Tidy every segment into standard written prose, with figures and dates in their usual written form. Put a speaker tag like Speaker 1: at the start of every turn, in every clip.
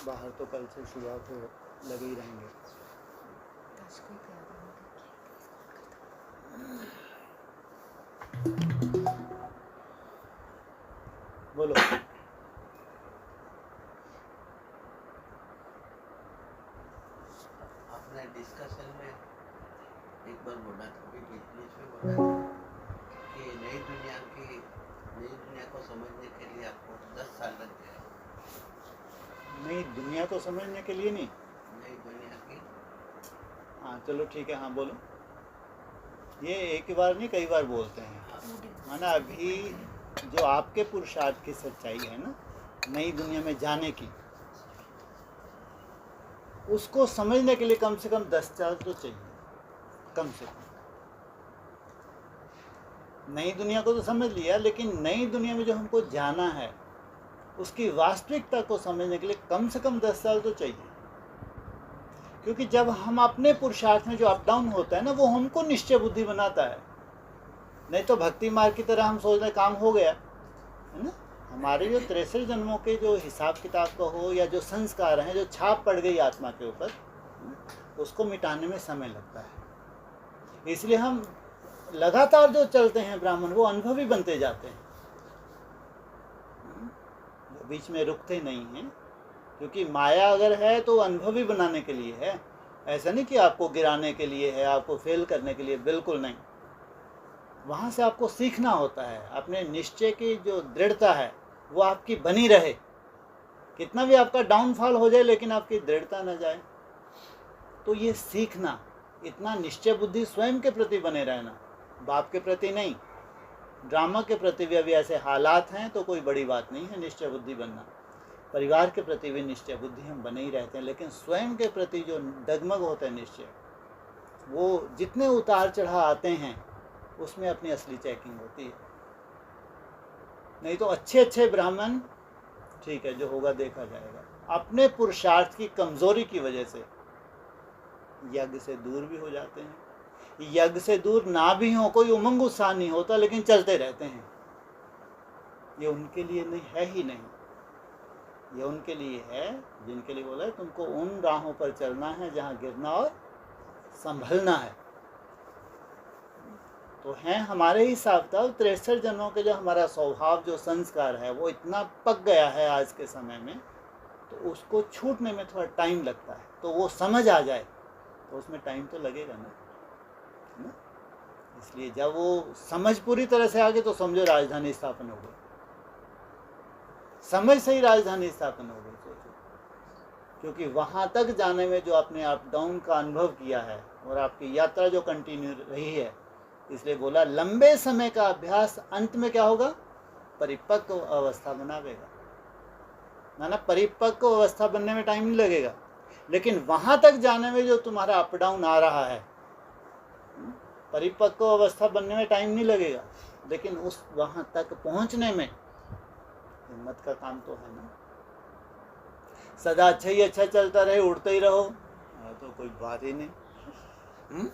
Speaker 1: बाहर तो कल से सुबह को लगे ही रहेंगे। बोलो।
Speaker 2: आपने डिस्कशन में एक बार बोला था, बीच में बोला था कि नई दुनिया को समझने के लिए आपको 10 साल लग गए।
Speaker 1: नई दुनिया को समझने के लिए नहीं,
Speaker 2: नई दुनिया की,
Speaker 1: हाँ चलो ठीक है, हाँ बोलो। ये एक ही बार नहीं, कई बार बोलते हैं। माना अभी जो आपके पुरुषार्थ की सच्चाई है ना, नई दुनिया में जाने की, उसको समझने के लिए कम से कम 10 साल तो चाहिए, कम से कम। नई दुनिया को तो समझ लिया, लेकिन नई दुनिया में जो हमको जाना है उसकी वास्तविकता को समझने के लिए कम से कम 10 साल तो चाहिए। क्योंकि जब हम अपने पुरुषार्थ में जो अप डाउन होता है ना, वो हमको निश्चय बुद्धि बनाता है। नहीं तो भक्ति मार्ग की तरह हम सोच रहे काम हो गया है ना। हमारे जो 63 जन्मों के जो हिसाब किताब का हो, या जो संस्कार हैं, जो छाप पड़ गई आत्मा के ऊपर, उसको मिटाने में समय लगता है। इसलिए हम लगातार जो चलते हैं ब्राह्मण, वो अनुभवी बनते जाते हैं, बीच में रुकते नहीं हैं। क्योंकि माया अगर है तो अनुभवी बनाने के लिए है, ऐसा नहीं कि आपको गिराने के लिए है, आपको फेल करने के लिए, बिल्कुल नहीं। वहाँ से आपको सीखना होता है, अपने निश्चय की जो दृढ़ता है वो आपकी बनी रहे। कितना भी आपका डाउनफॉल हो जाए, लेकिन आपकी दृढ़ता न जाए। तो ये सीखना, इतना निश्चय बुद्धि स्वयं के प्रति बने रहना, बाप के प्रति नहीं। ड्रामा के प्रति भी अभी ऐसे हालात हैं तो कोई बड़ी बात नहीं है निश्चय बुद्धि बनना। परिवार के प्रति भी निश्चय बुद्धि हम बने ही रहते हैं, लेकिन स्वयं के प्रति जो डगमग होता है निश्चय, वो जितने उतार चढ़ाव आते हैं उसमें अपनी असली चेकिंग होती है। नहीं तो अच्छे ब्राह्मण, ठीक है जो होगा देखा जाएगा, अपने पुरुषार्थ की कमजोरी की वजह से यज्ञ से दूर भी हो जाते हैं। यज्ञ से दूर ना भी हो, कोई उमंग उत्साह नहीं होता, लेकिन चलते रहते हैं। ये उनके लिए नहीं है ही नहीं। ये उनके लिए है जिनके लिए बोला है तुमको उन राहों पर चलना है जहाँ गिरना और संभलना है। तो हैं हमारे हिसाब था 63 जन्मों के जो हमारा स्वभाव, जो संस्कार है, वो इतना पक गया है आज के समय में, तो उसको छूटने में थोड़ा टाइम लगता है। तो वो समझ आ जाए तो उसमें टाइम तो लगेगा ना। इसलिए जब वो समझ पूरी तरह से आ गई तो समझो राजधानी स्थापन हो गई। समझ से ही राजधानी स्थापन हो गई, सोचो। क्योंकि वहाँ तक जाने में जो आपने अप डाउन का अनुभव किया है, और आपकी यात्रा जो कंटिन्यू रही है, इसलिए बोला लंबे समय का अभ्यास अंत में क्या होगा, परिपक्व अवस्था बनावेगा। ना परिपक्व अवस्था बनने में टाइम नहीं लगेगा, लेकिन वहाँ तक जाने में जो तुम्हारा अप डाउन आ रहा है, परिपक्व अवस्था बनने में टाइम नहीं लगेगा, लेकिन उस वहाँ तक पहुँचने में हिम्मत का काम तो है ना। सदा अच्छा ही अच्छा चलता रहे, उड़ते ही रहो, तो कोई बात ही नहीं।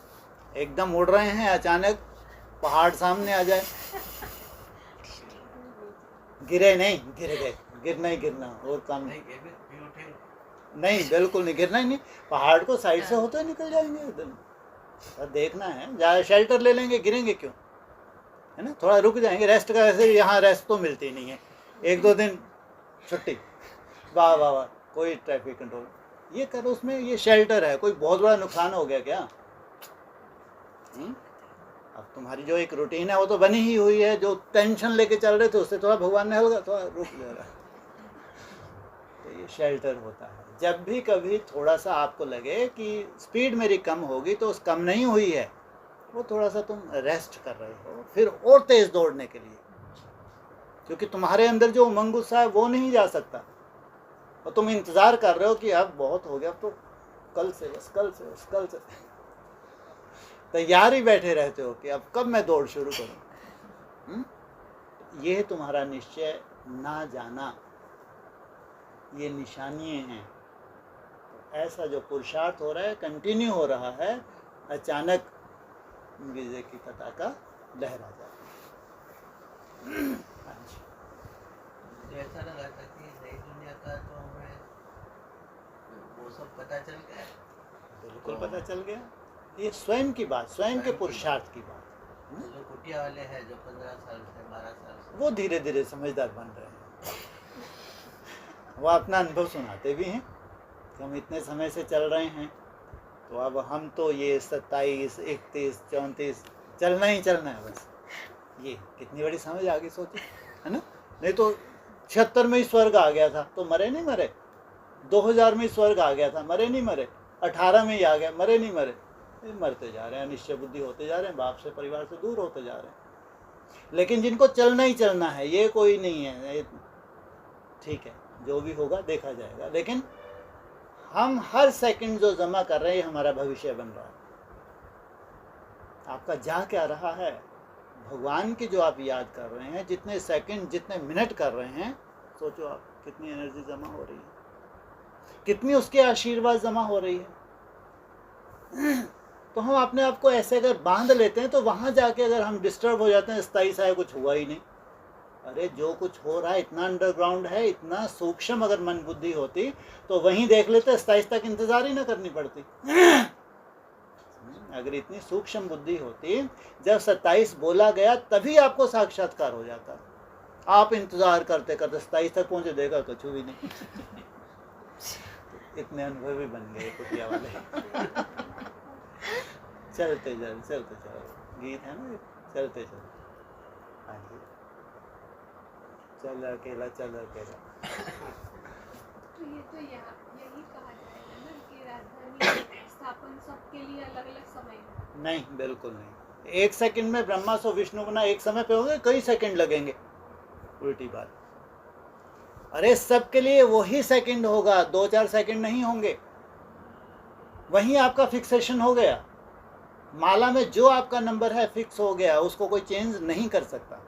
Speaker 1: एकदम उड़ रहे हैं, अचानक पहाड़ सामने आ जाए, गिरे नहीं, गिर गए, गिरना ही गिरना, और काम नहीं, बिल्कुल नहीं, गिरना ही नहीं। पहाड़ को साइड से होते निकल जाएंगे एकदम। देखना है, ज़्यादा शेल्टर ले लेंगे, गिरेंगे क्यों, है ना। थोड़ा रुक जाएंगे, रेस्ट का, ऐसे यहाँ रेस्ट तो मिलती नहीं है, 1-2 दिन छुट्टी, वाह वाह वाह, कोई ट्रैफिक कंट्रोल ये करो, उसमें ये शेल्टर है, कोई बहुत बड़ा नुकसान हो गया क्या। अब तुम्हारी जो एक रूटीन है वो तो बनी ही हुई है, जो टेंशन लेके चल रहे थे उससे थोड़ा भगवान ने हल्का थोड़ा रुक जाएगा। तो ये शेल्टर होता है। जब भी कभी थोड़ा सा आपको लगे कि स्पीड मेरी कम होगी, तो उस कम नहीं हुई है, वो थोड़ा सा तुम रेस्ट कर रहे हो, फिर और तेज दौड़ने के लिए। क्योंकि तुम्हारे अंदर जो उमंग उत्साह है वो नहीं जा सकता, और तुम इंतज़ार कर रहे हो कि अब बहुत हो गया, अब तो कल से बस, कल से बस, कल से तैयार ही बैठे रहते हो कि अब कब मैं दौड़ शुरू करूं। ये तुम्हारा निश्चय ना जाना, ये निशानियाँ हैं। तो ऐसा जो पुरुषार्थ हो रहा है, कंटिन्यू हो रहा है, अचानक विजय की पताका लहरा जाती है।
Speaker 2: ऐसा लगा था कि नई दुनिया का तो हमें सब पता चल गया।
Speaker 1: बिल्कुल पता चल गया। ये स्वयं की बात, स्वयं के पुरुषार्थ की बात।
Speaker 2: जो कुटिया वाले हैं जो 15 साल से 12 साल से,
Speaker 1: वो धीरे धीरे समझदार बन रहे हैं। वो अपना अनुभव सुनाते भी हैं कि हम इतने समय से चल रहे हैं, तो अब हम तो ये 27, 31, 34 चलना ही चलना है बस। ये कितनी बड़ी समझ आ गई, सोचो, है ना। नहीं तो 76 में ही स्वर्ग आ गया था तो मरे नहीं मरे, 2000 में ही स्वर्ग आ गया था, मरे नहीं मरे, 18 में ही आ गया, मरे नहीं मरे। ये मरते जा रहे हैं, निश्चय बुद्धि होते जा रहे हैं, बाप से परिवार से दूर होते जा रहे हैं। लेकिन जिनको चलना ही चलना है, ये कोई नहीं है, ठीक है, जो भी होगा देखा जाएगा। लेकिन हम हर सेकंड जो जमा कर रहे हैं हमारा भविष्य बन रहा है। आपका जा क्या रहा है, भगवान की जो आप याद कर रहे हैं, जितने सेकंड जितने मिनट कर रहे हैं, सोचो आप कितनी एनर्जी जमा हो रही है, कितनी उसके आशीर्वाद जमा हो रही है। तो हम अपने आप को ऐसे अगर बांध लेते हैं तो वहां जाके अगर हम डिस्टर्ब हो जाते हैं, स्थायी सा कुछ हुआ ही नहीं। अरे जो कुछ हो रहा है इतना अंडरग्राउंड है, इतना सूक्ष्म अगर मन बुद्धि होती तो वहीं देख लेते, 27 तक इंतजार ही ना करनी पड़ती। अगर इतनी सूक्ष्म बुद्धि होती, जब 27 बोला गया तभी आपको साक्षात्कार हो जाता। आप इंतजार करते करते 27 तक पहुंचे, देखा कुछ भी नहीं। इतने अनुभवी बन गए कुटिया वाले। चलते चलो, गीत है ना, चलते चलो। हाँ जी, चल अकेला चल अकेला।
Speaker 3: तो ये तो यही कहा जाएगा ना कि राजधानी स्थापन सबके लिए अलग अलग समय है।
Speaker 1: नहीं, बिल्कुल नहीं। एक सेकंड में ब्रह्मा सो विष्णु बना, एक समय पे होंगे, कई सेकंड लगेंगे, उल्टी बात। अरे सबके लिए वही सेकंड होगा, 2-4 सेकंड नहीं होंगे। वहीं आपका फिक्सेशन हो गया, माला में जो आपका नंबर है फिक्स हो गया, उसको कोई चेंज नहीं कर सकता।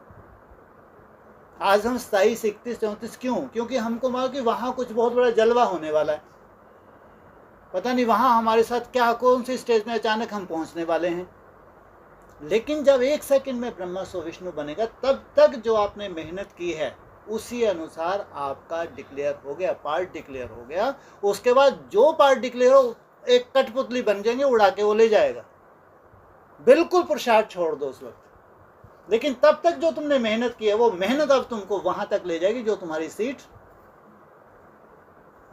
Speaker 1: आज हम 27, 31, 34 क्यों? क्योंकि हमको मालूम कि वहां कुछ बहुत बड़ा जलवा होने वाला है। पता नहीं वहां हमारे साथ क्या, कौन सी स्टेज में अचानक हम पहुंचने वाले हैं। लेकिन जब एक सेकंड में ब्रह्मा सो विष्णु बनेगा, तब तक जो आपने मेहनत की है उसी अनुसार आपका डिक्लेयर हो गया, पार्ट डिक्लेयर हो गया। उसके बाद जो पार्ट डिक्लेयर हो, एक कठपुतली बन जाएंगे, उड़ा के वो ले जाएगा। बिल्कुल पुरुषार्थ छोड़ दो उस वक्त। लेकिन तब तक जो तुमने मेहनत की है, वो मेहनत अब तुमको वहां तक ले जाएगी जो तुम्हारी सीट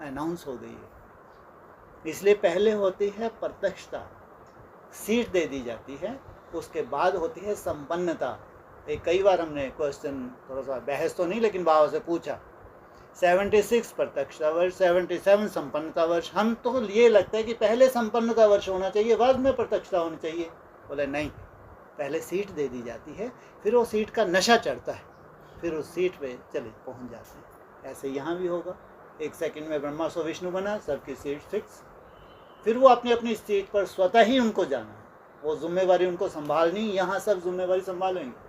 Speaker 1: अनाउंस हो गई है। इसलिए पहले होती है प्रत्यक्षता, सीट दे दी जाती है, उसके बाद होती है संपन्नता। एक कई बार हमने क्वेश्चन, थोड़ा सा बहस तो नहीं लेकिन बाबा से पूछा, 76 प्रत्यक्षता वर्ष, 77 संपन्नता वर्ष। हम तो ये लगता है कि पहले संपन्नता वर्ष होना चाहिए, बाद में प्रत्यक्षता होनी चाहिए। बोले नहीं, पहले सीट दे दी जाती है, फिर वो सीट का नशा चढ़ता है, फिर उस सीट पे चले पहुंच जाते हैं। ऐसे यहाँ भी होगा, एक सेकंड में ब्रह्मा सो विष्णु बना, सबकी सीट फिक्स, फिर वो अपनी अपनी सीट पर स्वतः ही उनको जाना है। वो जिम्मेवारी उनको संभालनी, यहाँ सब जिम्मेवारी संभालेंगे।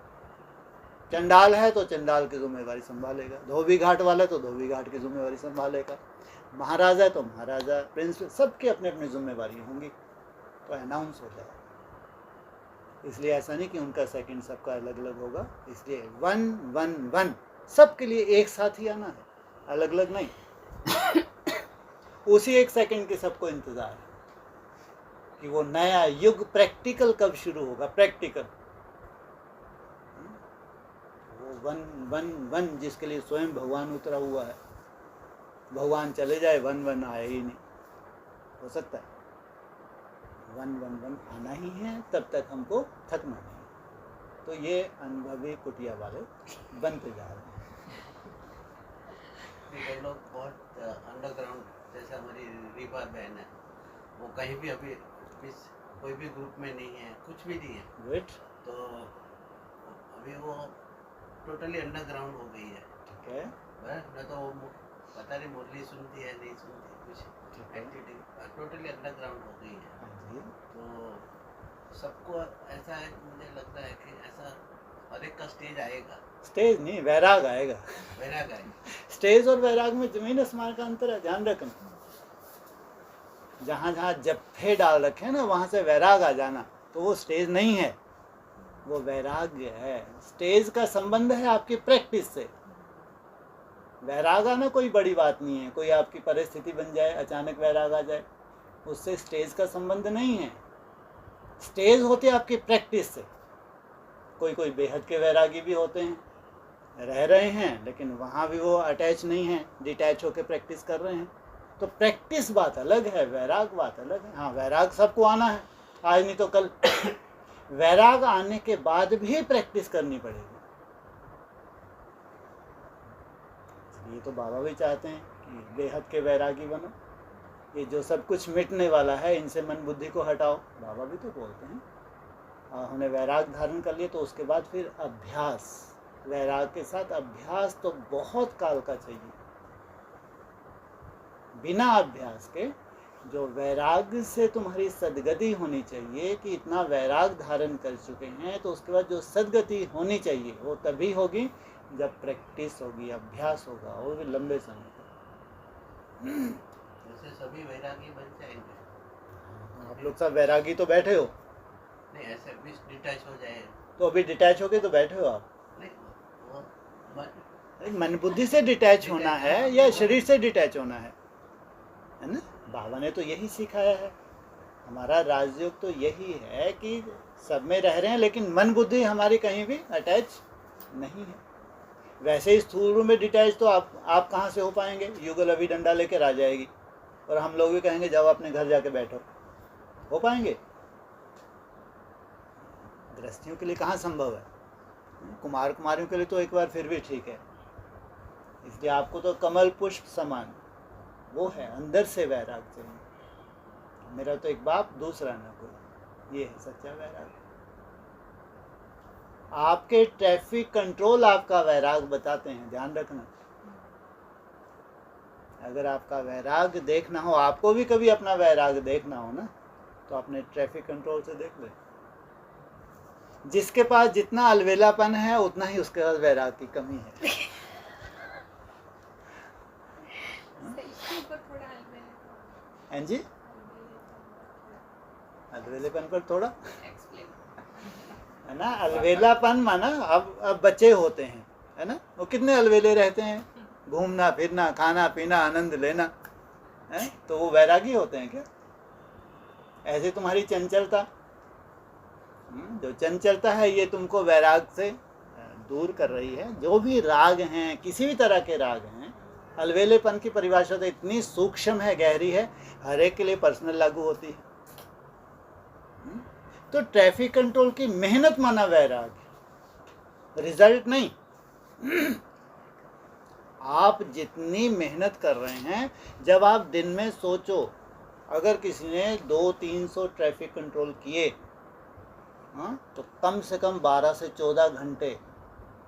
Speaker 1: चंडाल है तो चंडाल की जिम्मेवारी संभालेगा, धोबी घाट वाला तो धोबी घाट की जिम्मेवारी संभालेगा, महाराजा है तो महाराजा, प्रिंस, सबकी अपनी अपनी जिम्मेवारी होंगी। तो अनाउंस हो जाएगा। इसलिए ऐसा नहीं कि उनका सेकंड सबका अलग अलग होगा। इसलिए 1-1-1 सबके लिए एक साथ ही आना है, अलग अलग नहीं। उसी एक सेकंड के सबको इंतजार है कि वो नया युग प्रैक्टिकल कब शुरू होगा। प्रैक्टिकल वो 1-1-1 जिसके लिए स्वयं भगवान उतरा हुआ है। भगवान चले जाए, 1-1 आए ही नहीं, हो सकता है। 1-1-1 आना ही है, तब तक हमको थकना नहीं। तो ये अनुभवी कुटिया वाले बनते जा रहे हैं।
Speaker 2: हम लोग बहुत अंडरग्राउंड, जैसे हमारी रीबा बहन है, वो कहीं भी अभी कोई भी ग्रुप में नहीं है, कुछ भी नहीं है।
Speaker 1: वेट,
Speaker 2: तो अभी वो टोटली अंडरग्राउंड हो गई है।
Speaker 1: ठीक है,
Speaker 2: न तो वो पता नहीं मुरली सुनती है नहीं सुनती, कुछ एक्टिविटी टोटली अंडरग्राउंड हो गई है।
Speaker 1: हाँ जी।
Speaker 2: तो सबको ऐसा है, मुझे लगता है कि ऐसा हर एक का स्टेज आएगा।
Speaker 1: स्टेज नहीं, वैराग आएगा।
Speaker 2: वैराग आएगा।
Speaker 1: स्टेज और वैराग में जमीन आसमान का अंतर है, ध्यान रखना। जहाँ जहाँ जप्फे डाल रखे हैं ना, वहाँ से वैराग आ जाना, तो वो स्टेज नहीं है, वो वैराग्य है। स्टेज का संबंध है आपकी प्रैक्टिस से। वैराग आना कोई बड़ी बात नहीं है, कोई आपकी परिस्थिति बन जाए, अचानक वैराग आ जाए, उससे स्टेज का संबंध नहीं है। स्टेज होती है आपकी प्रैक्टिस से। कोई कोई बेहद के वैरागी भी होते हैं, रह रहे हैं लेकिन वहाँ भी वो अटैच नहीं है, डिटैच होकर प्रैक्टिस कर रहे हैं। तो प्रैक्टिस बात अलग है, वैराग बात अलग है। हाँ, वैराग सबको आना है, आज नहीं तो कल। वैराग आने के बाद भी प्रैक्टिस करनी पड़ेगी। ये तो बाबा भी चाहते हैं कि बेहद के वैरागी बनो, ये जो सब कुछ मिटने वाला है इनसे मन बुद्धि को हटाओ। बाबा भी तो बोलते हैं। हमने वैराग धारण कर लिया तो उसके बाद फिर अभ्यास, वैराग के साथ अभ्यास तो बहुत काल का चाहिए। बिना अभ्यास के जो वैराग से तुम्हारी सद्गति होनी चाहिए कि इतना वैराग धारण कर चुके हैं, तो उसके बाद जो सद्गति होनी चाहिए वो तभी होगी जब प्रैक्टिस होगी, अभ्यास होगा, और भी लंबे समय तक।
Speaker 2: जैसे सभी वैरागी बन जाएंगे।
Speaker 1: आप लोग सब वैरागी तो बैठे हो,
Speaker 2: नहीं ऐसे भी डिटैच हो जाए
Speaker 1: तो अभी डिटैच हो गए तो बैठे हो आप।
Speaker 2: नहीं, वो मन
Speaker 1: मन बुद्धि से डिटैच होना है या शरीर से डिटैच होना है ना। बाबा ने तो यही सिखाया है। हमारा राजयोग तो यही है कि सब में रह रहे हैं लेकिन मन बुद्धि हमारी कहीं भी अटैच नहीं है। वैसे ही स्थूल रूप में डिटैच तो आप कहाँ से हो पाएंगे। युगल अभी डंडा लेकर आ जाएगी और हम लोग भी कहेंगे जाओ अपने घर जाके बैठो, हो पाएंगे? गृहस्थियों के लिए कहाँ संभव है। कुमार कुमारियों के लिए तो एक बार फिर भी ठीक है। इसलिए आपको तो कमल पुष्प समान वो है, अंदर से वैराग चाहिए। मेरा तो एक बाप दूसरा न कोई, ये है सच्चा वैराग। आपके ट्रैफिक कंट्रोल आपका वैराग बताते हैं, ध्यान रखना। अगर आपका वैराग देखना हो, आपको भी कभी अपना वैराग देखना हो ना, तो अपने ट्रैफिक कंट्रोल से देख ले। जिसके पास जितना अलवेलापन है उतना ही उसके पास वैराग की कमी है। हैं जी, अलवेलेपन पर थोड़ा है ना। अलवेलापन माना अब बच्चे होते हैं, है ना, वो कितने अलवेले रहते हैं, घूमना फिरना, खाना पीना, आनंद लेना, है, तो वो वैरागी होते हैं क्या? ऐसे तुम्हारी चंचलता, जो चंचलता है ये तुमको वैराग से दूर कर रही है। जो भी राग हैं, किसी भी तरह के राग हैं, अलवेलेपन की परिभाषा तो इतनी सूक्ष्म है, गहरी है, हर एक के लिए पर्सनल लागू होती है। तो ट्रैफिक कंट्रोल की मेहनत माना वैराग, रिजल्ट नहीं। आप जितनी मेहनत कर रहे हैं, जब आप दिन में सोचो, अगर किसी ने 200-300 ट्रैफिक कंट्रोल किए, तो कम से कम 12 से 14 घंटे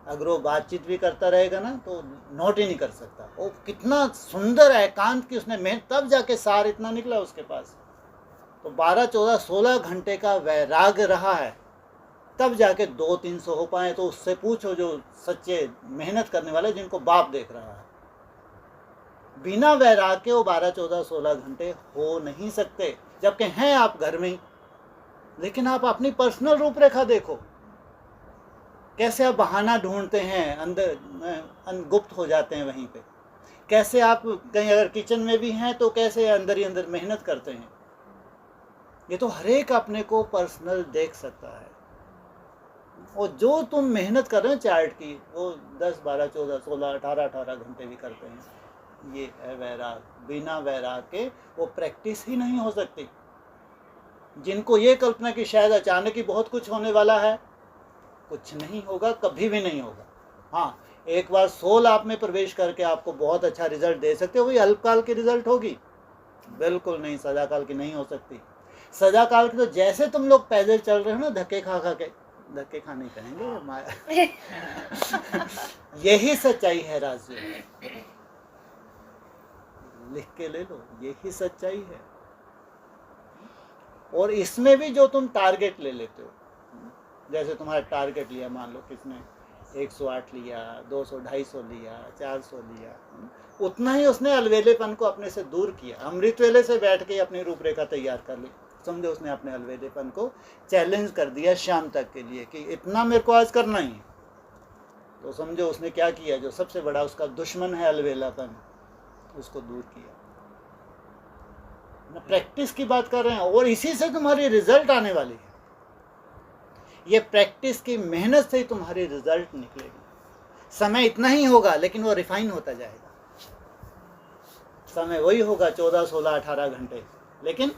Speaker 1: अगर वो बातचीत भी करता रहेगा ना तो नोट ही नहीं कर सकता। वो कितना सुंदर एकांत की उसने मेहनत, तब जाके सार इतना निकला उसके पास। तो 12, 14, 16 घंटे का वैराग रहा है, तब जाके 200-300 हो पाए। तो उससे पूछो जो सच्चे मेहनत करने वाले, जिनको बाप देख रहा है। बिना वैराग के वो 12, 14, 16 घंटे हो नहीं सकते, जबकि हैं आप घर में ही। लेकिन आप अपनी पर्सनल रूपरेखा देखो, कैसे आप बहाना ढूंढते हैं, अंदर गुप्त हो जाते हैं वहीं पे। कैसे आप कहीं अगर किचन में भी हैं तो कैसे अंदर ही अंदर मेहनत करते हैं। ये तो हर एक अपने को पर्सनल देख सकता है। और जो तुम मेहनत कर रहे हो चार्ट की, वो 10, 12, 14, 16, 18 घंटे भी करते हैं। ये है वैराग। बिना वैराग के वो प्रैक्टिस ही नहीं हो सकती। जिनको ये कल्पना कि शायद अचानक ही बहुत कुछ होने वाला है, कुछ नहीं होगा, कभी भी नहीं होगा। हाँ, एक बार सोल आप में प्रवेश करके आपको बहुत अच्छा रिजल्ट दे सकते हो, वही अल्पकाल की रिजल्ट होगी, बिल्कुल नहीं सदा काल की नहीं हो सकती। सदा काल की तो जैसे तुम लोग पैदल चल रहे हो ना, धक्के खा के, धक्के खाने कहेंगे माया। यही सच्चाई है राजयोग, लिख के ले लो, यही सच्चाई है। और इसमें भी जो तुम टारगेट ले लेते हो, जैसे तुम्हारा टारगेट लिया, मान लो किसने 108 लिया, 200, 250 लिया, 400 लिया, उतना ही उसने अलवेलेपन को अपने से दूर किया। अमृत वेले से बैठ के अपनी रूपरेखा तैयार कर ली। समझो, उसने अपने अलवेलेपन को चैलेंज कर दिया शाम तक के लिए कि इतना मेरे को आज करना ही है। तो समझो उसने क्या किया, जो सबसे बड़ा उसका दुश्मन है अलवेलापन, उसको दूर किया। प्रैक्टिस की बात कर रहे हैं, और इसी से तुम्हारी रिजल्ट आने वाली है। ये प्रैक्टिस की मेहनत से ही तुम्हारी रिजल्ट निकलेगी। समय इतना ही होगा लेकिन वो रिफाइन होता जाएगा। समय वही होगा 14, 16, 18 घंटे, लेकिन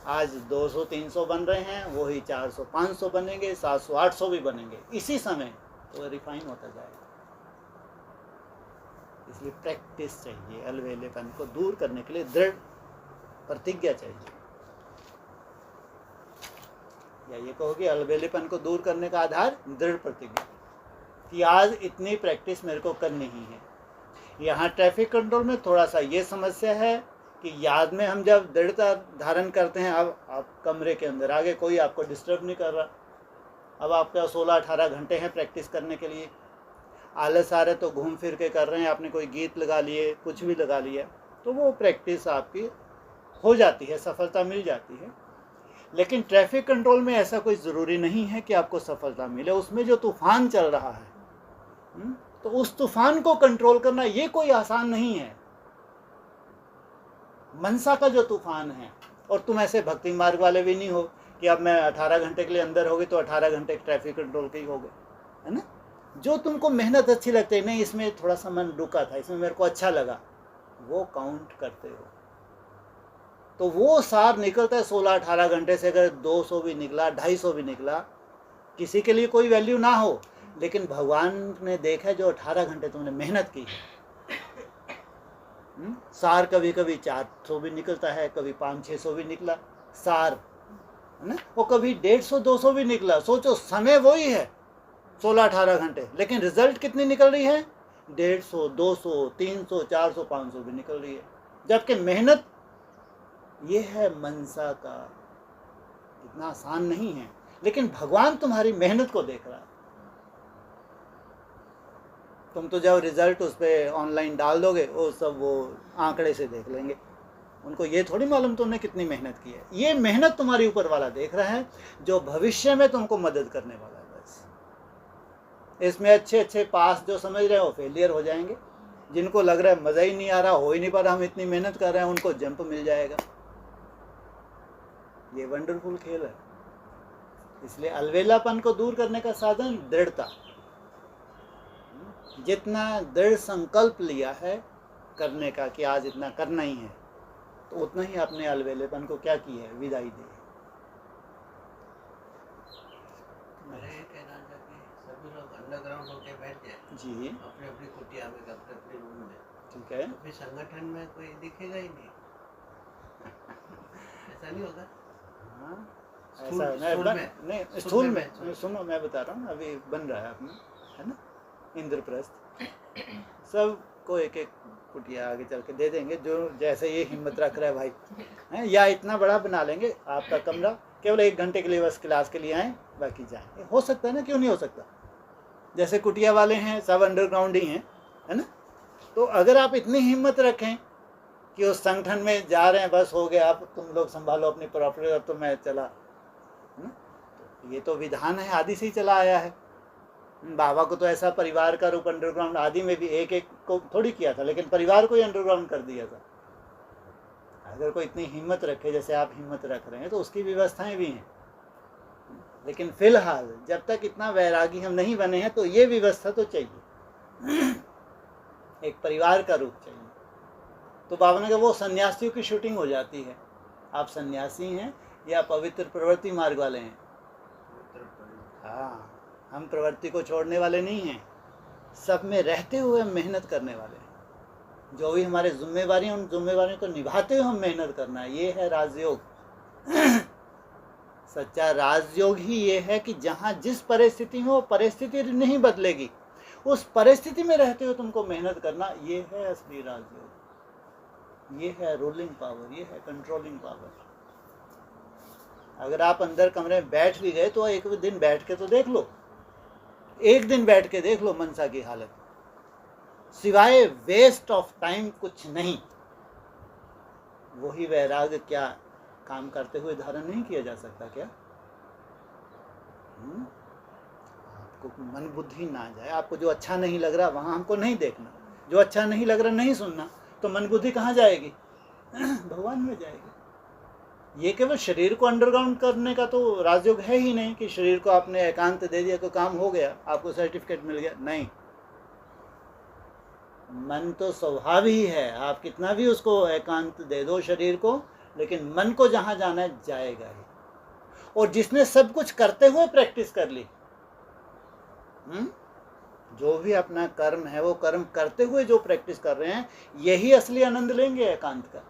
Speaker 1: आज 200, 300 बन रहे हैं, वही 400, 500 बनेंगे, 700, 800 भी बनेंगे इसी समय, तो रिफाइन होता जाएगा। इसलिए प्रैक्टिस चाहिए। अलवेलेपन को दूर करने के लिए दृढ़ प्रतिज्ञा चाहिए। या ये कहोगे अलवेलेपन को दूर करने का आधार दृढ़ प्रतिज्ञा, कि आज इतनी प्रैक्टिस मेरे को करनी ही है। यहाँ ट्रैफिक कंट्रोल में थोड़ा सा ये समस्या है कि याद में हम जब दृढ़ता धारण करते हैं, अब आप कमरे के अंदर आगे कोई आपको डिस्टर्ब नहीं कर रहा, अब आपका 16-18 घंटे हैं प्रैक्टिस करने के लिए, आलस आ रहे तो घूम फिर के कर रहे हैं, आपने कोई गीत लगा लिए, कुछ भी लगा लिया, तो वो प्रैक्टिस आपकी हो जाती है, सफलता मिल जाती है। लेकिन ट्रैफिक कंट्रोल में ऐसा कोई ज़रूरी नहीं है कि आपको सफलता मिले। उसमें जो तूफान चल रहा है, तो उस तूफान को कंट्रोल करना ये कोई आसान नहीं है। मनसा का जो तूफान है, और तुम ऐसे भक्ति मार्ग वाले भी नहीं हो कि अब मैं 18 घंटे के लिए अंदर होगी तो 18 घंटे ट्रैफिक कंट्रोल के ही हो गए, है ना। जो तुमको मेहनत अच्छी लगती है, नहीं इसमें थोड़ा सा मन रुका था, इसमें मेरे को अच्छा लगा, वो काउंट करते हो, तो वो सार निकलता है 16-18 घंटे से। अगर 200 भी निकला, 250 भी निकला, किसी के लिए कोई वैल्यू ना हो, लेकिन भगवान ने देखा जो 18 घंटे तुमने मेहनत की है। सार कभी कभी 400 भी निकलता है, कभी 500-600 भी निकला सार, है ना, वो कभी 150-200 भी निकला। सोचो समय वही है 16-18 घंटे, लेकिन रिजल्ट कितनी निकल रही है, 150, 200, 300, 400, 500 भी निकल रही है। जबकि मेहनत ये है मनसा का, इतना आसान नहीं है, लेकिन भगवान तुम्हारी मेहनत को देख रहा है। तुम तो जब रिजल्ट उस पर ऑनलाइन डाल दोगे, वो सब वो आंकड़े से देख लेंगे, उनको ये थोड़ी मालूम तुमने कितनी मेहनत की है। ये मेहनत तुम्हारी ऊपर वाला देख रहा है, जो भविष्य में तुमको मदद करने वाला है। बस इसमें अच्छे पास जो समझ रहे हो फेलियर हो जाएंगे, जिनको लग रहा है मज़ा ही नहीं आ रहा, हो ही नहीं पा रहा, हम इतनी मेहनत कर रहे हैं, उनको जंप मिल जाएगा। ये वंडरफुल खेल है। इसलिए अलवेलापन को दूर करने का साधन दृढ़ता। जितना दृढ़ संकल्प लिया है करने का कि आज इतना करना ही है, तो उतना ही अपने अलवेलेपन को क्या की है, विदाई दी है।
Speaker 2: मेरा ये कहना था कि सभी लोग अंडरग्राउंड होके बैठ जाए
Speaker 1: जी,
Speaker 2: अपने अपनी कुटिया में, अपने अपने रूम में,
Speaker 1: ठीक है।
Speaker 2: तो फिर संगठन में कोई दिखेगा ही नहीं। ऐसा नहीं होगा?
Speaker 1: हाँ,
Speaker 2: स्थूल-
Speaker 1: ऐसा
Speaker 2: स्थूल
Speaker 1: नहीं,
Speaker 2: में-
Speaker 1: नहीं
Speaker 2: स्थूल
Speaker 1: स्थूल
Speaker 2: में-
Speaker 1: में सुनो, मैं बता रहा हूँ, अभी बन रहा है अपना, है ना, इंद्रप्रस्थ, सबको एक एक कुटिया आगे चल के दे देंगे, जो जैसे ये हिम्मत रख रहा है भाई, हैं, या इतना बड़ा बना लेंगे आपका कमरा, केवल 1 घंटे के लिए बस क्लास के लिए आएँ, बाकी जाएँ। हो सकता है ना, क्यों नहीं हो सकता। जैसे कुटिया वाले हैं सब अंडरग्राउंड ही हैं, है ना। तो अगर आप इतनी हिम्मत रखें कि उस संगठन में जा रहे हैं, बस हो गया, आप तुम लोग संभालो अपनी प्रॉपर्टी, अब तो मैं चला, है ना। तो ये तो विधान है, आदि से ही चला आया है। बाबा को तो ऐसा परिवार का रूप अंडरग्राउंड आदि में भी एक एक को थोड़ी किया था, लेकिन परिवार को ही अंडरग्राउंड कर दिया था। अगर कोई इतनी हिम्मत रखे जैसे आप हिम्मत रख रहे हैं, तो उसकी व्यवस्थाएं भी हैं। लेकिन फिलहाल जब तक इतना वैरागी हम नहीं बने हैं, तो ये व्यवस्था तो चाहिए, एक परिवार का रूप चाहिए। तो बाबा ने कहा वो सन्यासियों की शूटिंग हो जाती है। आप सन्यासी हैं या पवित्र प्रवृत्ति मार्ग वाले हैं? हाँ, हम प्रवृत्ति को छोड़ने वाले नहीं हैं, सब में रहते हुए हम मेहनत करने वाले हैं। जो भी हमारे जिम्मेवारी हैं, उन जिम्मेवारियों को निभाते हुए हम मेहनत करना है, ये है राजयोग। सच्चा राजयोग ही ये है कि जहाँ जिस परिस्थिति में, वो परिस्थिति नहीं बदलेगी, उस परिस्थिति में रहते हुए तुमको मेहनत करना, ये है असली राजयोग। ये है रूलिंग पावर, ये है कंट्रोलिंग पावर। अगर आप अंदर कमरे में बैठ भी गए, तो एक दिन बैठ के तो देख लो, एक दिन बैठ के देख लो मनसा की हालत, सिवाय वेस्ट ऑफ टाइम कुछ नहीं। वही वैराग्य क्या काम करते हुए धारण नहीं किया जा सकता क्या? आपको मन बुद्धि ना जाए। आपको जो अच्छा नहीं लग रहा वहाँ हमको नहीं देखना, जो अच्छा नहीं लग रहा नहीं सुनना, तो मन बुद्धि कहाँ जाएगी? भगवान में जाएगी। ये केवल शरीर को अंडरग्राउंड करने का तो राजयोग है ही नहीं कि शरीर को आपने एकांत दे दिया तो काम हो गया, आपको सर्टिफिकेट मिल गया। नहीं, मन तो स्वभाव ही है, आप कितना भी उसको एकांत दे दो शरीर को, लेकिन मन को जहाँ जाना है जाएगा ही। और जिसने सब कुछ करते हुए प्रैक्टिस कर ली, जो भी अपना कर्म है वो कर्म करते हुए जो प्रैक्टिस कर रहे हैं, यही असली आनंद लेंगे एकांत का,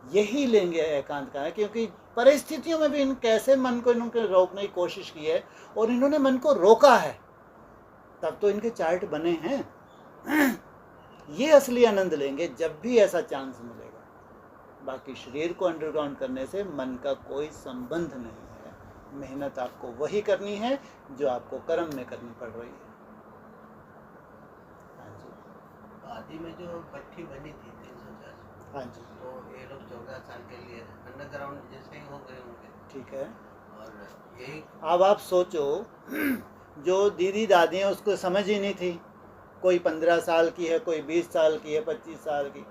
Speaker 1: यही लेंगे एकांत का। क्योंकि परिस्थितियों में भी इन कैसे मन को इन्होंने रोकने की कोशिश की है और इन्होंने मन को रोका है, तब तो इनके चार्ट बने हैं। ये असली आनंद लेंगे जब भी ऐसा चांस मिलेगा। बाकी शरीर को अंडरग्राउंड करने से मन का कोई संबंध नहीं है। मेहनत आपको वही करनी है जो आपको कर्म में करनी पड़ रही है। हाँ जी,
Speaker 2: आदि में जो भट्टी बनी थी 304,
Speaker 1: हाँ जी,
Speaker 2: तो ये लोग 14 साल के लिए अंडरग्राउंड जैसे ही हो गए होंगे।
Speaker 1: ठीक है।
Speaker 2: और यही
Speaker 1: अब आप सोचो, जो दीदी दादी हैं उसको समझ ही नहीं थी, कोई 15 साल की है, कोई 20 साल की है, 25 साल की,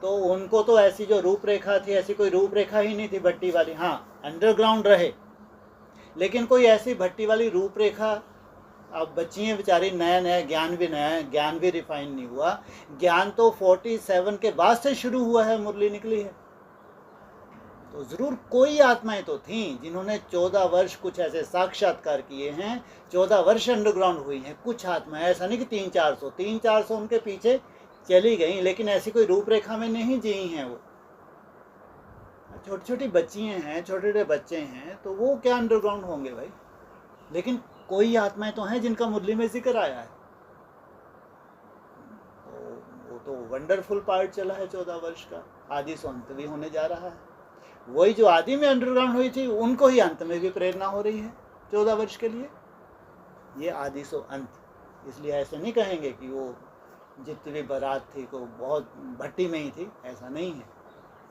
Speaker 1: तो उनको तो ऐसी जो रूपरेखा थी, ऐसी कोई रूपरेखा ही नहीं थी भट्टी वाली। हाँ, अंडरग्राउंड रहे, लेकिन कोई ऐसी भट्टी वाली रूपरेखा, अब बच्ची हैं बेचारी, नया नया ज्ञान भी नया है, ज्ञान भी रिफाइन नहीं हुआ। ज्ञान तो 47 के बाद से शुरू हुआ है, मुरली निकली है। तो ज़रूर कोई आत्माएं तो थीं जिन्होंने 14 वर्ष कुछ ऐसे साक्षात्कार किए हैं, 14 वर्ष अंडरग्राउंड हुई हैं। कुछ आत्माएं, ऐसा नहीं कि 300-400 उनके पीछे चली गई, लेकिन ऐसी कोई रूपरेखा में नहीं जी हैं। वो छोटी छोटी बच्चियाँ हैं, छोटे छोटे बच्चे हैं, तो वो क्या अंडरग्राउंड होंगे भाई। लेकिन कोई आत्माएं तो हैं जिनका मुरली में जिक्र आया है। तो वो तो वंडरफुल पार्ट चला है 14 वर्ष का, आदि से अंत भी होने जा रहा है। वही जो आदि में अंडरग्राउंड हुई थी, उनको ही अंत में भी प्रेरणा हो रही है 14 वर्ष के लिए। ये आदि से अंत, इसलिए ऐसे नहीं कहेंगे कि वो जितनी भी बारात थी को बहुत भट्टी में ही थी, ऐसा नहीं है।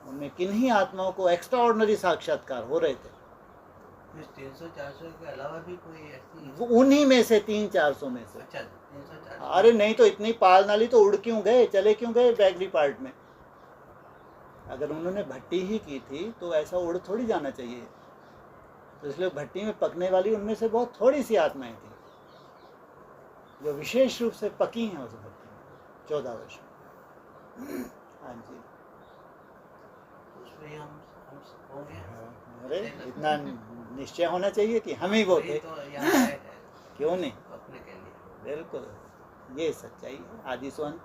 Speaker 1: उनमें किन्हीं आत्माओं को एक्स्ट्रा ऑर्डिनरी साक्षात्कार हो रहे थे।
Speaker 2: 300-400 के अलावा भी कोई ऐसी,
Speaker 1: वो उन्हीं में से 300-400 में से।
Speaker 2: अच्छा 300-400।
Speaker 1: अरे नहीं तो इतनी पाल नाली तो उड़ क्यों गए, चले क्यों गए बैगरी पार्ट में? अगर उन्होंने भट्टी ही की थी तो ऐसा उड़ थोड़ी जाना चाहिए। तो इसलिए भट्टी में पकने वाली उनमें से बहुत थोड़ी सी आत्माएं थी जो विशेष रूप से पकी हैं उस भट्टी में 14 वर्ष में। हाँ जी,
Speaker 2: उसमें हम होंगे।
Speaker 1: अरे इतना निश्चय होना चाहिए कि हम ही वो थे।
Speaker 2: तो यहाँ है,
Speaker 1: क्यों नहीं,
Speaker 2: अपने के लिए।
Speaker 1: बिल्कुल, ये सच्चाई है आदि से अंत।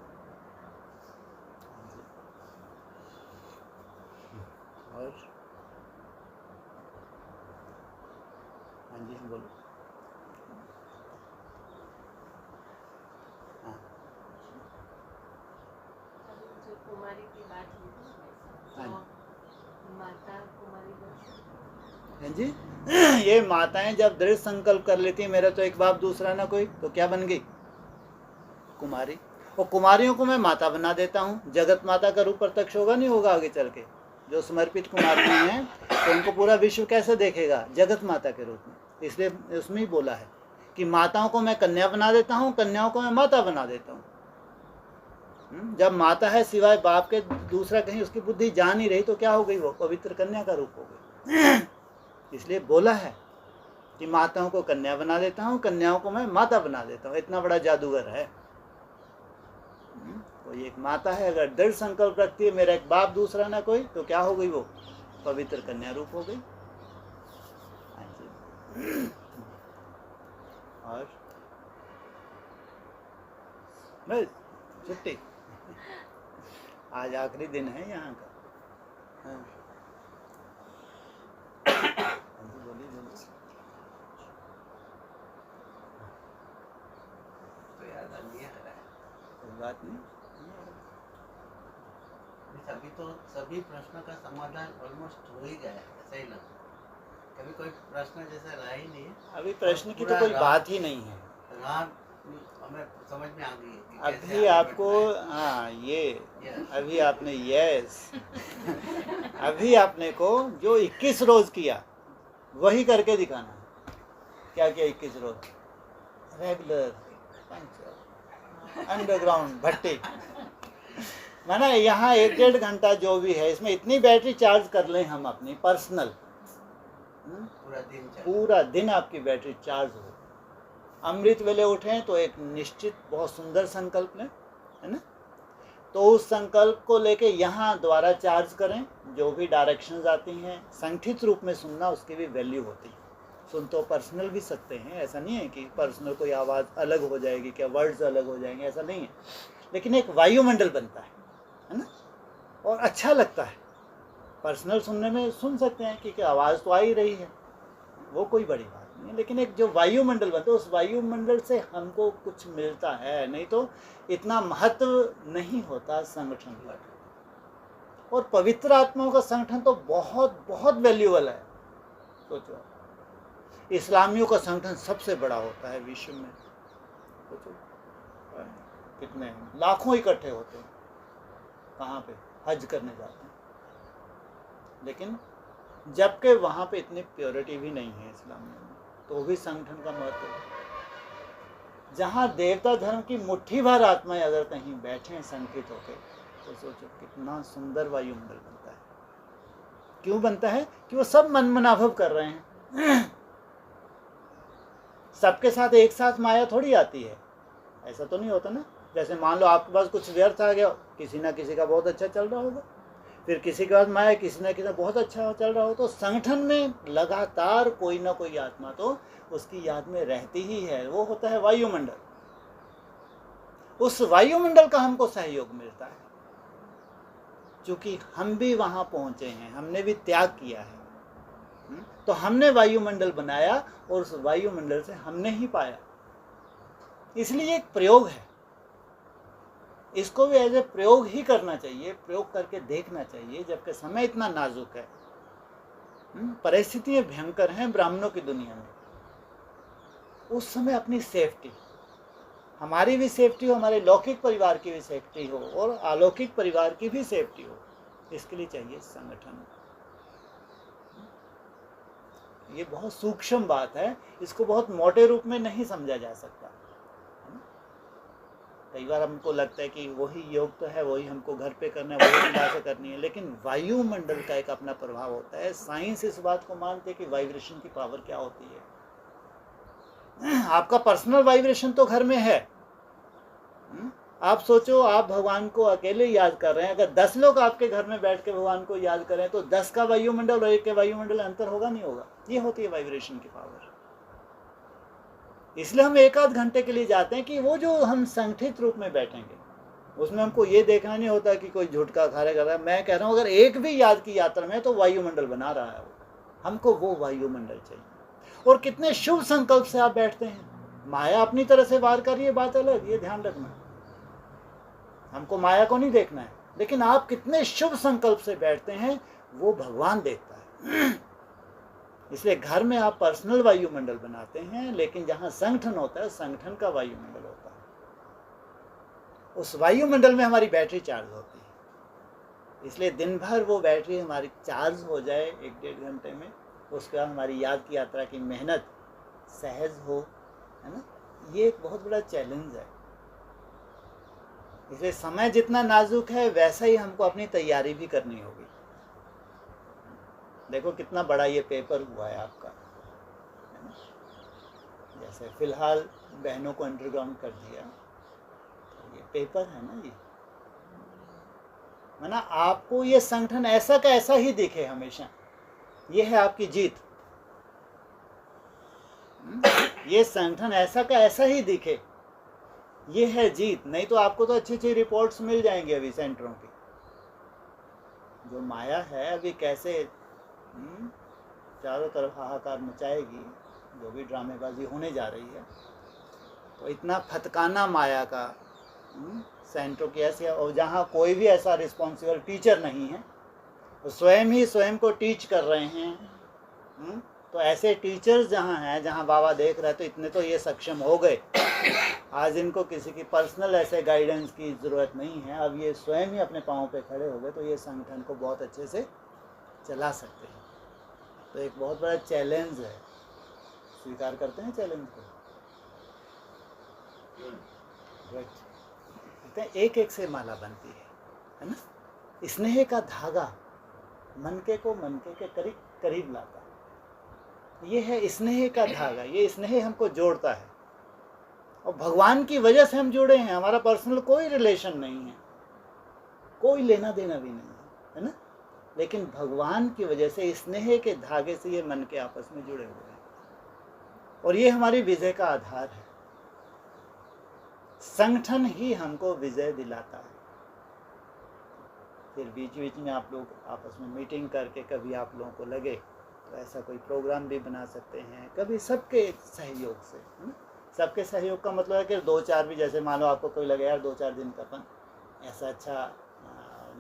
Speaker 1: और हाँ जी, हम बोलो। हाँ
Speaker 4: जो कुमारी की बात हुई थी,
Speaker 1: हाँ
Speaker 4: माता कुमारी
Speaker 1: हाँ जी, ये माताएं जब दृढ़ संकल्प कर लेती हैं, मेरा तो एक बाप दूसरा ना कोई, तो क्या बन गई? कुमारी। और कुमारियों को मैं माता बना देता हूँ। जगत माता का रूप प्रत्यक्ष होगा नहीं होगा आगे चल के? जो समर्पित कुमारियाँ हैं तो उनको पूरा विश्व कैसे देखेगा? जगत माता के रूप में। इसलिए उसमें ही बोला है कि माताओं को मैं कन्या बना देता हूँ, कन्याओं को मैं माता बना देता हूँ। जब माता है सिवाय बाप के दूसरा कहीं उसकी बुद्धि जा नहीं रही, तो क्या हो गई? वो पवित्र कन्या का रूप हो गई। इसलिए बोला है कि माताओं को कन्या बना देता हूँ, कन्याओं को मैं माता बना देता हूँ। इतना बड़ा जादूगर है। कोई एक माता है, अगर दृढ़ संकल्प रखती है मेरा एक बाप दूसरा ना कोई, तो क्या हो गई? वो पवित्र कन्या रूप हो गई। और बस छुट्टी, आज आखिरी दिन है यहाँ का। हाँ। बोलिए बोलिए।
Speaker 2: तो याद नहीं आ रहा है।
Speaker 1: कोई बात नहीं।
Speaker 2: अभी तो सभी प्रश्नों का समाधान ऑलमोस्ट हो ही गया है, ऐसा ही लगता है। कभी कोई प्रश्न जैसा रहा ही नहीं है।
Speaker 1: अभी प्रश्न की तो कोई बात ही नहीं है।
Speaker 2: रात हमें समझ में आ गई है कि
Speaker 1: अभी
Speaker 2: कैसे
Speaker 1: आपको,
Speaker 2: आगे बढ़ना है।
Speaker 1: हाँ ये
Speaker 2: Yes.
Speaker 1: अभी आपने यस अभी आपने को जो 21 रोज किया वही करके दिखाना है। क्या किया 21 रोज? रेगुलर अंडरग्राउंड भट्टी। माना यहाँ 1-1.5 घंटा जो भी है, इसमें इतनी बैटरी चार्ज कर लें हम अपनी पर्सनल, पूरा दिन आपकी बैटरी चार्ज हो। अमृत वेले उठें तो एक निश्चित बहुत सुंदर संकल्प लें, है ना, तो उस संकल्प को लेके यहाँ द्वारा चार्ज करें। जो भी डायरेक्शंस आती हैं संगठित रूप में सुनना, उसकी भी वैल्यू होती है। सुन तो पर्सनल भी सकते हैं, ऐसा नहीं है कि पर्सनल कोई आवाज़ अलग हो जाएगी, क्या वर्ड्स अलग हो जाएंगे, ऐसा नहीं है, लेकिन एक वायुमंडल बनता है ना, और अच्छा लगता है। पर्सनल सुनने में सुन सकते हैं कि आवाज़ तो आ ही रही है, वो कोई बड़ी बात नहीं है, लेकिन एक जो वायुमंडल बनता है, उस वायुमंडल से हमको कुछ मिलता है, नहीं तो इतना महत्व नहीं होता संगठन का। और पवित्र आत्माओं का संगठन तो बहुत बहुत वैल्यूबल है। सोचो, इस्लामियों का संगठन सबसे बड़ा होता है विश्व में। सोचो कितने लाखों इकट्ठे होते हैं, कहाँ पे? हज करने जाते हैं, लेकिन जबकि वहाँ पे इतनी प्योरिटी भी नहीं है इस्लामियों में, तो भी संगठन का महत्व है। जहाँ देवता धर्म की मुट्ठी भर आत्माएं अगर कहीं बैठे हैं संगठित होकर, तो सोचो कितना सुंदर वायुमंडल बनता है। क्यों बनता है? कि वो सब मनमनाभव कर रहे हैं। सबके साथ एक साथ माया थोड़ी आती है, ऐसा तो नहीं होता ना। जैसे मान लो आपके पास कुछ व्यर्थ आ गया, किसी ना किसी का बहुत अच्छा चल रहा होगा, फिर किसी के पास माया किसी ना किसी बहुत अच्छा चल रहा हो, तो संगठन में लगातार कोई ना कोई आत्मा तो उसकी याद में रहती ही है। वो होता है वायुमंडल। उस वायुमंडल का हमको सहयोग मिलता है, क्योंकि हम भी वहां पहुंचे हैं, हमने भी त्याग किया है, तो हमने वायुमंडल बनाया और उस वायुमंडल से हमने ही पाया। इसलिए एक प्रयोग है, इसको भी एज ए प्रयोग ही करना चाहिए, प्रयोग करके देखना चाहिए। जबकि समय इतना नाजुक है, परिस्थितियां भयंकर हैं ब्राह्मणों की दुनिया में, उस समय अपनी सेफ्टी, हमारी भी सेफ्टी हो, हमारे लौकिक परिवार की भी सेफ्टी हो, और अलौकिक परिवार की भी सेफ्टी हो, इसके लिए चाहिए संगठन। ये बहुत सूक्ष्म बात है, इसको बहुत मोटे रूप में नहीं समझा जा सकता। कई बार हमको लगता है कि वही योग तो है, वही हमको घर पे करना है, वही निभा से करनी है, लेकिन वायुमंडल का एक अपना प्रभाव होता है। साइंस इस बात को मानते है कि वाइब्रेशन की पावर क्या होती है। आपका पर्सनल वाइब्रेशन तो घर में है। आप सोचो, आप भगवान को अकेले याद कर रहे हैं, अगर 10 लोग आपके घर में बैठ के भगवान को याद करें तो 10 का वायुमंडल और 1 के वायुमंडल अंतर होगा, नहीं होगा? ये होती है वाइब्रेशन की पावर। इसलिए हम 1-8 घंटे के लिए जाते हैं कि वो जो हम संगठित रूप में बैठेंगे, उसमें हमको ये देखना नहीं होता कि कोई झुटका खारे कर रहा है। मैं कह रहा हूँ, अगर एक भी याद की यात्रा में तो वायुमंडल बना रहा है वो, हमको वो वायुमंडल चाहिए। और कितने शुभ संकल्प से आप बैठते हैं। माया अपनी तरह से वार कर रही है, बात अलग, ये ध्यान रखना। हमको माया को नहीं देखना है, लेकिन आप कितने शुभ संकल्प से बैठते हैं वो भगवान देखता है। इसलिए घर में आप पर्सनल वायुमंडल बनाते हैं, लेकिन जहां संगठन होता है, संगठन का वायुमंडल होता है। उस वायुमंडल में हमारी बैटरी चार्ज होती है। इसलिए दिन भर वो बैटरी हमारी चार्ज हो जाए 1-1.5 घंटे में, उसके बाद हमारी याद की यात्रा की मेहनत सहज हो, है ना। ये एक बहुत बड़ा चैलेंज है। इसलिए समय जितना नाजुक है, वैसा ही हमको अपनी तैयारी भी करनी होगी। देखो कितना बड़ा ये पेपर हुआ है आपका, है ना? जैसे फिलहाल बहनों को अंडरग्राउंड कर दिया, तो ये पेपर है ना, ये है ना। आपको ये संगठन ऐसा का ऐसा ही दिखे हमेशा, ये है आपकी जीत। ये संगठन ऐसा का ऐसा ही दिखे, ये है जीत। नहीं तो आपको तो अच्छी अच्छी रिपोर्ट्स मिल जाएंगी अभी सेंटरों की। जो माया है अभी कैसे चारों तरफ हाहाकार मचाएगी, जो भी ड्रामेबाजी होने जा रही है, तो इतना फतकाना माया का सेंटरों की ऐसी, और जहाँ कोई भी ऐसा रिस्पॉन्सिबल टीचर नहीं है, तो स्वयं ही स्वयं को टीच कर रहे हैं। तो ऐसे टीचर्स जहाँ हैं, जहाँ बाबा देख रहे हैं, तो इतने तो ये सक्षम हो गए, आज इनको किसी की पर्सनल ऐसे गाइडेंस की ज़रूरत नहीं है। अब ये स्वयं ही अपने पाँव पे खड़े हो गए, तो ये संगठन को बहुत अच्छे से चला सकते हैं। तो एक बहुत बड़ा चैलेंज है स्वीकार करते हैं चैलेंज को? राइट। कहते हैं एक एक से माला बनती है ना। स्नेह का धागा मनके को मनके के करीब करीब लाता है। ये है स्नेह का धागा, ये स्नेह हमको जोड़ता है। और भगवान की वजह से हम जुड़े हैं, हमारा पर्सनल कोई रिलेशन नहीं है, कोई लेना देना भी नहीं है ना। लेकिन भगवान की वजह से स्नेह के धागे से ये मन के आपस में जुड़े हुए हैं, और ये हमारी विजय का आधार है। संगठन ही हमको विजय दिलाता है। फिर बीच बीच में आप लोग आपस में मीटिंग करके, कभी आप लोगों को लगे तो ऐसा कोई प्रोग्राम भी बना सकते हैं, कभी सबके सहयोग से, है ना। सबके सहयोग का मतलब है कि 2-4 भी, जैसे मान लो आपको कोई लगे यार 2-4 दिन का अपन ऐसा अच्छा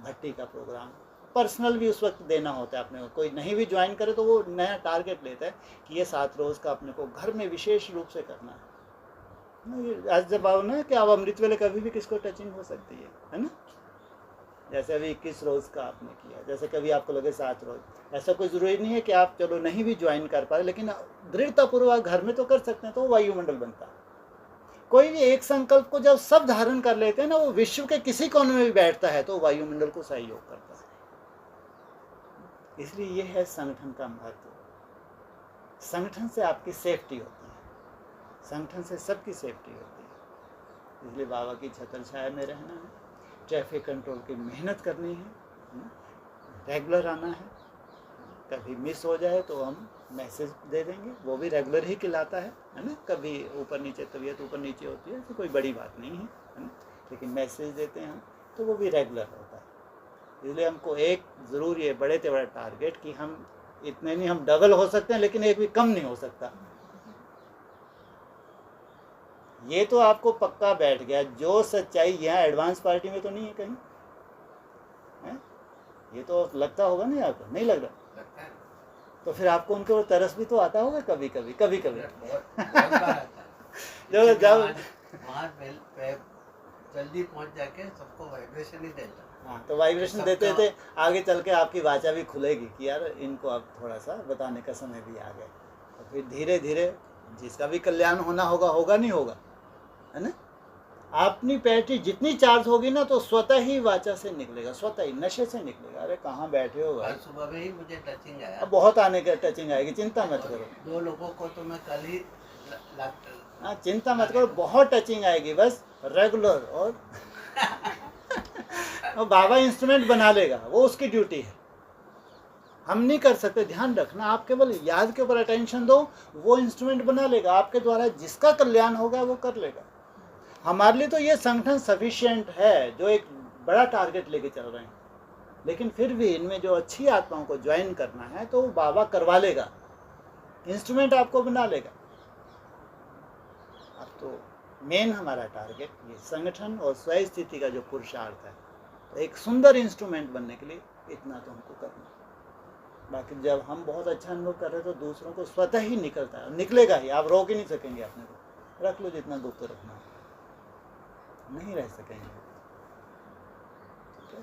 Speaker 1: भट्टी का प्रोग्राम पर्सनल भी उस वक्त देना होता है अपने को। कोई नहीं भी ज्वाइन करे तो वो नया टारगेट लेता है कि ये 7 रोज़ का अपने को घर में विशेष रूप से करना है। आज जब आओ ना कि आप अमृत वेले कभी भी किसको टचिंग हो सकती है ना। जैसे अभी 21 रोज़ का आपने किया, जैसे कभी आपको लगे 7 रोज़, ऐसा कोई ज़रूरी नहीं है कि आप चलो नहीं भी ज्वाइन कर पाए, लेकिन दृढ़तापूर्वक घर में तो कर सकते हैं, तो वो वायुमंडल बनता है। कोई भी एक संकल्प को जब सब धारण कर लेते हैं ना, वो विश्व के किसी कोने में भी बैठता है तो वायुमंडल को सहयोग करता है। इसलिए ये है संगठन का महत्व। संगठन से आपकी सेफ्टी होती है, संगठन से सबकी सेफ्टी होती है। इसलिए बाबा की छत्र छाया में रहना है, ट्रैफिक कंट्रोल की मेहनत करनी है, रेगुलर आना है। कभी मिस हो जाए तो हम मैसेज दे देंगे, वो भी रेगुलर ही खिलाता है ना। कभी ऊपर नीचे तबीयत ऊपर नीचे होती है तो कोई बड़ी बात नहीं है ना, लेकिन मैसेज देते हैं हम तो वो भी रेगुलर होता है। इसलिए हमको एक ज़रूर ये बड़े से बड़ा टारगेट कि हम इतने नहीं, हम डबल हो सकते हैं लेकिन एक भी कम नहीं हो सकता। ये तो आपको पक्का बैठ गया, जो सच्चाई यहाँ एडवांस पार्टी में तो नहीं है कहीं है? ये तो लगता होगा नहीं आपको, नहीं लग रहा?
Speaker 2: लगता है।
Speaker 1: तो फिर आपको उनके ऊपर तरस भी तो आता होगा कभी कभी
Speaker 2: बहुत बार आता है।
Speaker 1: जब
Speaker 2: वहाँ जल्दी पहुँच जाके सबको वाइब्रेशन ही देता।
Speaker 1: हाँ, तो वाइब्रेशन देते थे आगे चल के आपकी वाचा भी खुलेगी कि यार इनको अब थोड़ा सा बताने का समय भी आ गया। तो फिर धीरे धीरे जिसका भी कल्याण होना होगा, होगा नहीं होगा, है ना। अपनी पैटी जितनी चार्ज होगी ना तो स्वतः ही वाचा से निकलेगा, स्वतः ही नशे से निकलेगा। अरे कहाँ बैठे हो भाई,
Speaker 2: कल सुबह में ही मुझे टचिंग आया।
Speaker 1: अब बहुत आने का टचिंग आएगी, चिंता मत करो।
Speaker 2: 2 लोगों को तो मैं कल ही
Speaker 1: हाँ, चिंता मत करो, बहुत टचिंग आएगी, बस रेगुलर। और बाबा इंस्ट्रूमेंट बना लेगा, वो उसकी ड्यूटी है, हम नहीं कर सकते। ध्यान रखना, आप केवल याद के ऊपर अटेंशन दो, वो इंस्ट्रूमेंट बना लेगा आपके द्वारा, जिसका कल्याण होगा वो कर लेगा। हमारे लिए तो ये संगठन सफिशिएंट है जो एक बड़ा टारगेट लेके चल रहे हैं, लेकिन फिर भी इनमें जो अच्छी आत्माओं को ज्वाइन करना है तो वो बाबा करवा लेगा, इंस्ट्रूमेंट आपको बना लेगा। अब तो मेन हमारा टारगेट ये संगठन और स्वयं स्थिति का जो पुरुषार्थ है, तो एक सुंदर इंस्ट्रूमेंट बनने के लिए इतना तो हमको करना है। बाकी जब हम बहुत अच्छा अनुभव कर रहे हैं तो दूसरों को स्वतः ही निकलता है, निकलेगा ही, आप रोक ही नहीं सकेंगे अपने को। रख लो जितना गुप्त रखना, नहीं रह सकेंगे। ठीक है।